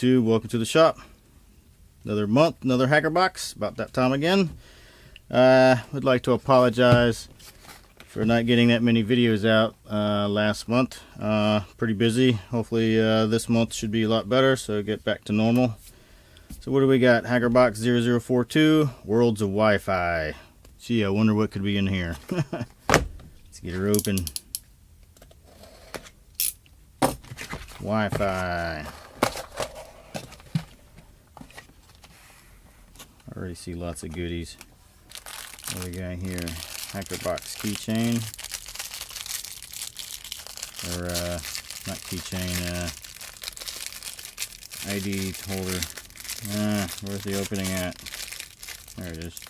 YouTube, welcome to the shop. Another month, another hacker box, about that time again. Would like to apologize for not getting that many videos out last month. Pretty busy. Hopefully this month should be a lot better, so get back to normal. So what do we got? Hacker box 0042, Worlds of Wi-Fi. Gee, I wonder what could be in here. Let's get her open. Wi-Fi. I already see lots of goodies. What do we got here? Hacker box keychain. Or not keychain, ID holder. Where's the opening at? There it is.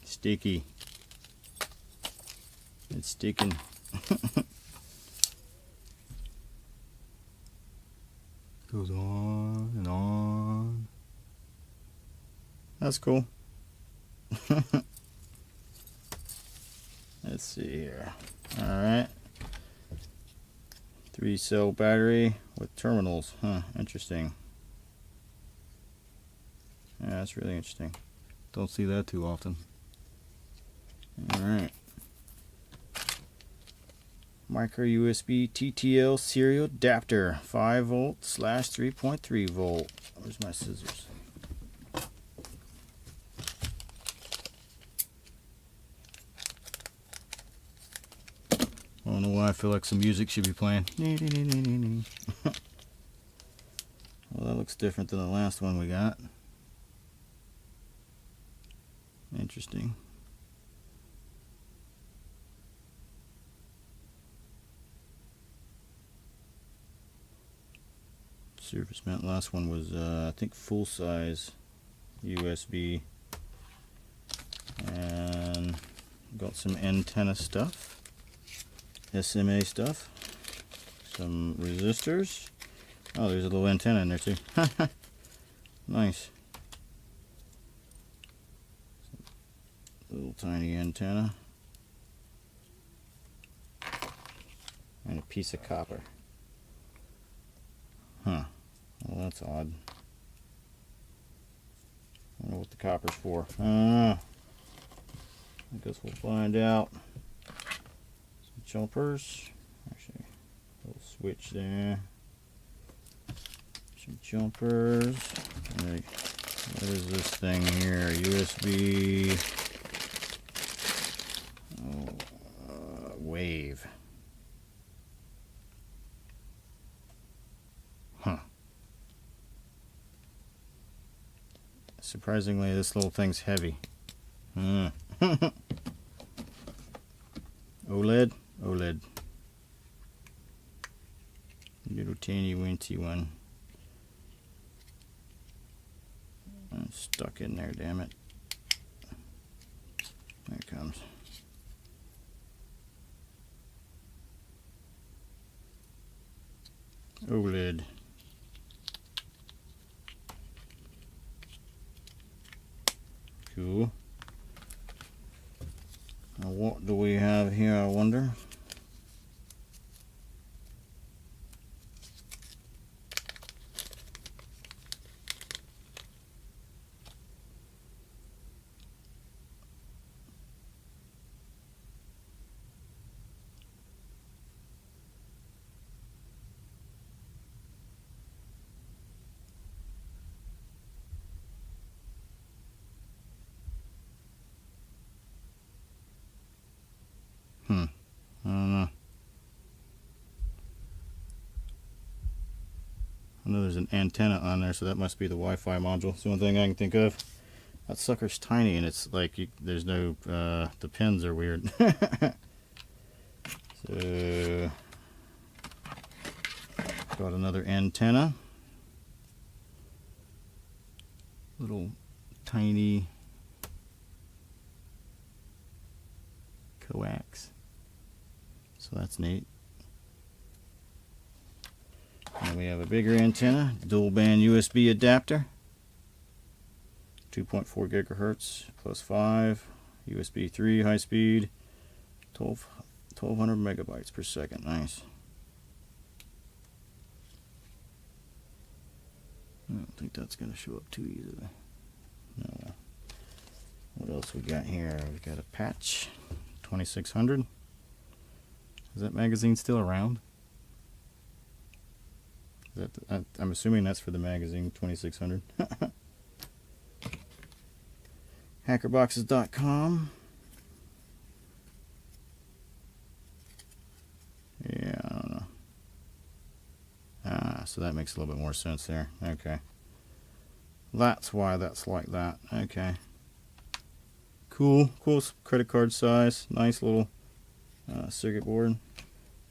Sticky. It's sticking. Goes on and on. That's cool. Let's see here. Alright. 3-cell battery with terminals. Interesting. Yeah, that's really interesting. Don't see that too often. Alright. Micro USB TTL serial adapter, 5 volt / 3.3 volt. Where's my scissors? I don't know why I feel like some music should be playing. Well, that looks different than the last one we got. Interesting. Surface mount. Last one was I think full size USB, and got some antenna stuff, SMA stuff, some resistors. Oh, there's a little antenna in there too. Nice. Little tiny antenna and a piece of copper. Well, that's odd. I don't know what the copper's for. I guess we'll find out. Some jumpers. Actually, a little switch there. Some jumpers. Right. What is this thing here? USB. Wave. Surprisingly, this little thing's heavy. OLED? OLED. Little teeny weeny one. It's stuck in there, damn it. There it comes. OLED. Cool. Now what do we have here, I wonder? I don't know. I know there's an antenna on there, so that must be the Wi-Fi module. It's the only thing I can think of. That sucker's tiny, and it's like there's no the pins are weird. So got another antenna. Little tiny coax. So that's neat. And we have a bigger antenna, dual band USB adapter, 2.4 gigahertz plus 5, USB 3 high speed, 12 1200 megabytes per second. Nice. I don't think that's going to show up too easily. No. What else we got here? We've got a patch. 2600. Is that magazine still around? Is that I'm assuming that's for the magazine. 2600. Hackerboxes.com. Yeah, I don't know. So that makes a little bit more sense there. Okay. That's why that's like that. Okay. Cool. Cool credit card size. Nice little circuit board.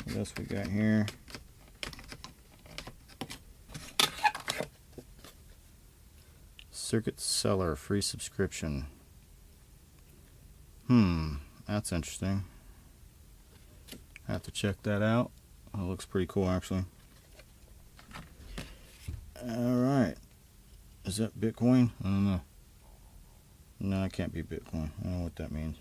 What else we got here? Circuit Seller free subscription. That's interesting. I have to check that out. It looks pretty cool, actually. Alright. Is that Bitcoin? I don't know. No, it can't be Bitcoin. I don't know what that means.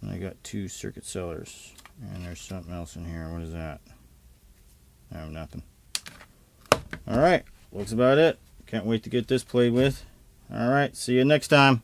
I got 2 circuit sellers. And there's something else in here. What is that? Oh, nothing. Alright. Looks about it. Can't wait to get this played with. Alright. See you next time.